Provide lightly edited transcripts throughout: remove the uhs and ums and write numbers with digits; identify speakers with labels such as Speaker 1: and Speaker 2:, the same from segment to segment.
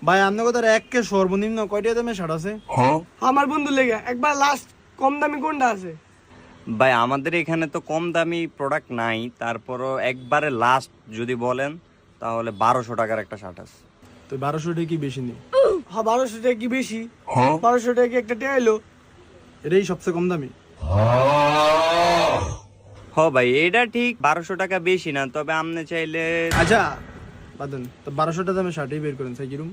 Speaker 1: ভাই আপনার কথা একে সর্বনিম্ন কয়টা দামে শার্ট আছে?
Speaker 2: আমার বন্ধু লেগে একবার লাস্ট কম দামি কোনটা আছে?
Speaker 3: ভাই আমাদের এখানে তো কম দামি প্রোডাক্ট নাই, তারপরও একবারে লাস্ট যদি বলেন তাহলে 1200 টাকার একটা শার্ট আছে।
Speaker 1: তো 1200 টাকা কি বেশি নেই?
Speaker 2: হ্যাঁ 1200 টাকা কি বেশি? 1200 টাকা কি একটা টেয়া এলো?
Speaker 1: এটাই সবচেয়ে কম দামি।
Speaker 3: হ ভাই এটা ঠিক 1200 টাকা বেশি না, তবে আপনি চাইলে
Speaker 1: আচ্ছা বাদেন তো 1200 টাকা দামে শার্টই বের করেন সাই কিরম?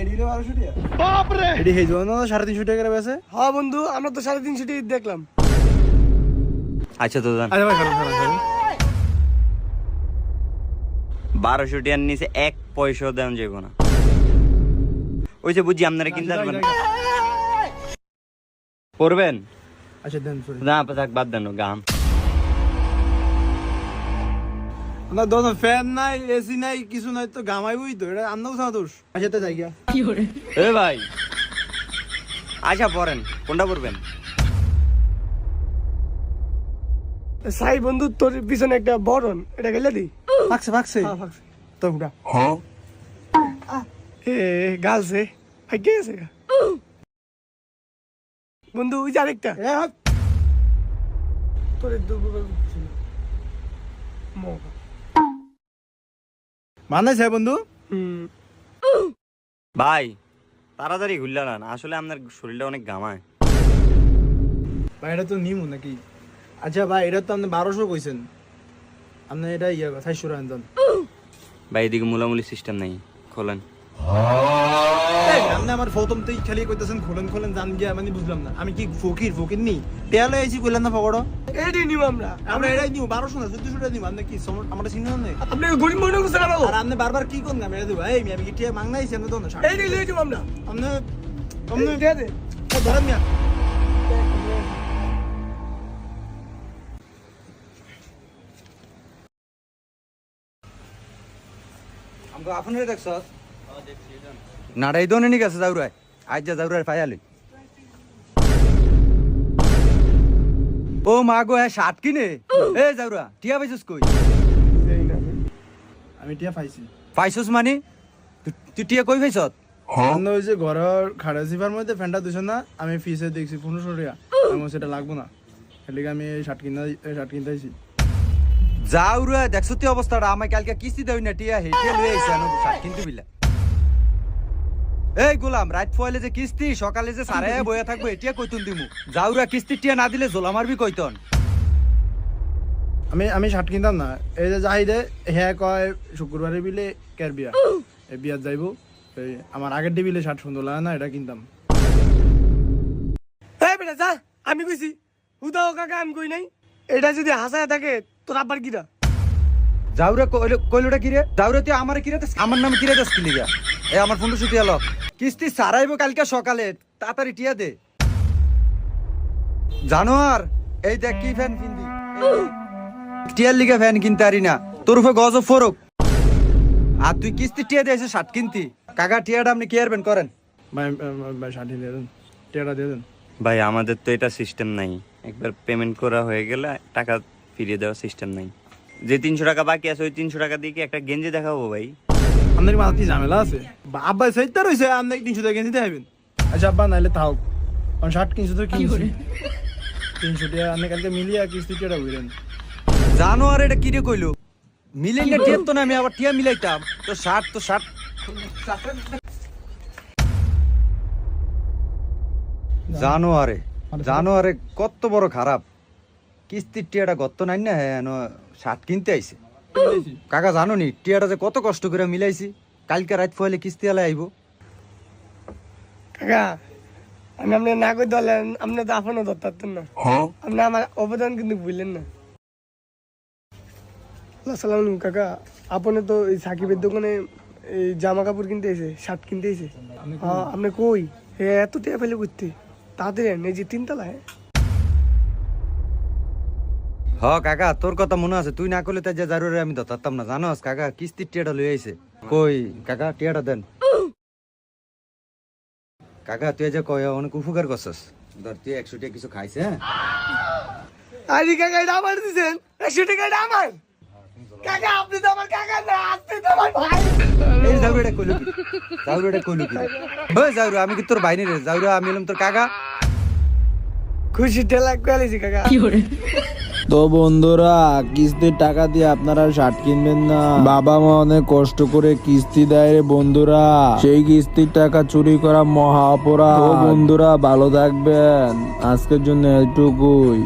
Speaker 1: এডি 1200 টাকা বাপ রে, এডি হেই জন্য 350 টাকা করে বেচে।
Speaker 2: হ্যাঁ বন্ধু আমরা তো 350 টাকা দেখলাম।
Speaker 3: আচ্ছা তো জান
Speaker 1: আচ্ছা ভাই খারাপ
Speaker 3: 1200 টাকার নিচে 1 পয়সাও দেন যাইব না। ওই যে বুঝি আপনারা কিনতে পারবেন করবেন।
Speaker 1: আচ্ছা দেন সরি
Speaker 3: না থাক বাদ দেন গাম।
Speaker 1: না দোস্ত ফ্যান নাই এসি নাই কিছু নাই তো গামাইবই তো, এটা আমনাও সাথে দোষ। আচ্ছা তো যাই গিয়া
Speaker 3: এ ভাই আচ্ছা পড়েন কোনটা পড়বেন?
Speaker 2: সাই বন্ধু তোর পিছনে একটা বরন, এটা গেলে দি।
Speaker 1: ফাকছে ফাকছে
Speaker 2: হ্যাঁ ফাকছে।
Speaker 1: তো উড়া
Speaker 2: এ গালছে ভাই কে আছে বন্ধু? ওই যে আরেকটা
Speaker 1: এ হক
Speaker 2: তোর দুর্বল
Speaker 1: মানে আছে বন্ধু।
Speaker 3: ভাই তাড়াতাড়ি ঘুরলে না, আসলে আপনার শরীরটা অনেক ঘামায়।
Speaker 1: ভাই এটা তো নিমু নাকি? আচ্ছা ভাই এটা তো আপনি 1200 কইছেন, আপনি এটা ইয়া 400 আনতেন।
Speaker 3: ভাই এদিকে মুলামুলি সিস্টেম নাই, খোলেন।
Speaker 1: আপনি আমার প্রথমতেই খালি কইতেছেন খোলেন খোলেন জান গিয়া, মানে বুঝলাম না আমি কি ফকির ফকির নি টেয়ালে আইছি কইলেন না পকড়ো।
Speaker 2: এইটাই নিব আমরা।
Speaker 1: আমরা এটাই নিউ 1200 না 1400 টাকা নিব। আপনি কি আমরা চিনি না?
Speaker 2: আপনি গরিব মনে করছেন না?
Speaker 1: আর আপনি বারবার কি কোন না মেরে দেব? এই আমি কি টিয়া মাংনা আইছি? আপনি তো না
Speaker 2: এইটাই লই দিব আমরা।
Speaker 1: আপনি
Speaker 2: আপনি দে দে
Speaker 1: ধরেন মিয়া।
Speaker 4: আমগো আপনারে দেখছস? নাড়াই দনে নি গেছে যাউরাই। আজ যা যাউরাই ফায়ালি। ও মা গো এ শার্ট কিনে। এ যাউরা, টিয়া পাইছস কই?
Speaker 1: আমি টিয়া পাইছি।
Speaker 4: পাইছস মানে? তুই টিয়া কই পাইছত?
Speaker 1: আপনি ওই যে ঘরের খাড়া জিপার মধ্যে ফ্যানটা দিছেন না, আমি ফিসে দেখছি 1500 টাকা। আমি সেটা লাগবো না, এলিগে আমি এই শার্ট কিনতে আইছি।
Speaker 4: যাউরা দেখছস তুই অবস্থাটা, আমায় কালকে কিস্তি দেই না টিয়া হেটে লই আইছে আনো শার্ট কিনতে বিলা। এই গোলাম রাত ফয়লে যে কিস্তি সকালে যে সারে বইয়া থাকবো এটিয়া কইতুন দিমু। যাউরা কিস্তি টিয়া না দিলে জোলা মারবি কইতন।
Speaker 1: আমি শার্ট কিনতাম না। এই যে যাইদে হ্যাঁ কয় শুক্রবারে বিলে কের বিয়া, এই বিয়াত যাইবো। এই আমার আগের টেবিলে শার্ট সুন্দর লাগে না, এটা কিনতাম।
Speaker 2: এই বেটা যা, আমি কইছি হুদাও কাকা আমি কই নাই। এটা যদি হাসায় থাকে তোর আব্বার কিরা?
Speaker 4: যাউরা কইলোটা কি রে? যাউরা তুই আমারে কি রে? আমার নামে কি রে দাস কি লিগা? এ আমার ফোনটা শুতি আলো। কিস্তি সারাইবো কালকে সকালে, তাড়াতাড়ি টিয়া দে। জানোয়ার এই দেখ কি ফ্যান কিনবি। টিয়ার লিগা ফ্যান কিনতে পারি না, তোর উপরে গজব ফরক। আর তুই কিস্তি টিয়া দিয়েছিস শার্ট কিনতি। কাকা টিয়াটা আপনি কি আরবেন করেন?
Speaker 1: ভাই শার্ট দিয়ে দেন, টিয়াটা দিয়ে দেন।
Speaker 3: ভাই আমাদের তো এটা সিস্টেম নাই, একবার পেমেন্ট করা হয়ে গেলে টাকা ফিরিয়ে দেওয়ার সিস্টেম নাই। যে 300 টাকা বাকি আছে ওই 300 টাকা দিয়ে কি একটা গেঞ্জি দেখাবো ভাই?
Speaker 1: আপনার মাথা কি ঝামেলা আছে? আব্বা সেইটা রইছে, আপনি 300 টাকা কিনতে আইবেন। আচ্ছা আব্বা নাইলে তাও আমি শার্ট কিনছি তো কিনছি 300 টাকা। আপনি কালকে মিলিয়া কিস্তি টিয়াটা বুঝলেন।
Speaker 4: জানোয়ার এটা কি রে কইলো? মিলেন না টিয়া তো না, আমি আবার টিয়া মিলাইতাম। তো শার্ট জানোয়ারে কত বড় খারাপ। কিস্তির টিয়াটা গত্ত নাই না, হ্যাঁ শার্ট কিনতে আইছে। কাকা জানো নি টিয়াটা যে কত কষ্ট করে মিলাইছি। কালকে রাত ফয়লে কিস্তি আলাই আইব।
Speaker 2: কাকা আমি আপনি না কই দলেন, আপনি তো আপনও ধরতেন না। আপনি আমার অবদান কিন্তু বুঝলেন না। আসসালামু আলাইকুম কাকা, আপনি তো এই সাকিবের দোকানে এই জামা কাপড় কিনতে এসে শার্ট কিনতে এসে। হ্যাঁ আপনি কই এত টাকা ফেলে করতে তাড়াতাড়ি এই যে 3 তলায়।
Speaker 4: হ কাকা তোর কথা মনে আছে, তুই না করলে তাই যে জারুরে আমি ধরতাম না। জানোস কাকা কিস্তির টিয়াটা লই আইছে। কই কাকা টিয়াটা দেন। কাকা তুই যে কয় অনেক উপকার করছস, ধর তুই 100 টাকা কিছু খাইছে। হ্যাঁ
Speaker 2: আরে কাকা এটা আমার দিছেন 100 টাকা, এটা আমার। কাকা আপনি তো আমার কাকা না।
Speaker 4: এটা কইলো কি জাউরু এটা কইলো কি ওই জাউরু আমি কি তোর বাইরে রে জাউরু আমি হলাম তোর কাকা
Speaker 2: খুশি টেলা কইলিছি কাকা
Speaker 5: তো বন্ধুরা কিস্তির টাকা দিয়ে আপনারা শার্ট কিনবেন না, বাবা মা অনেক কষ্ট করে কিস্তি দেয় রে বন্ধুরা, সেই কিস্তির টাকা চুরি করা মহা অপরাধ। তো বন্ধুরা ভালো থাকবেন, আজকের জন্য এটুকুই।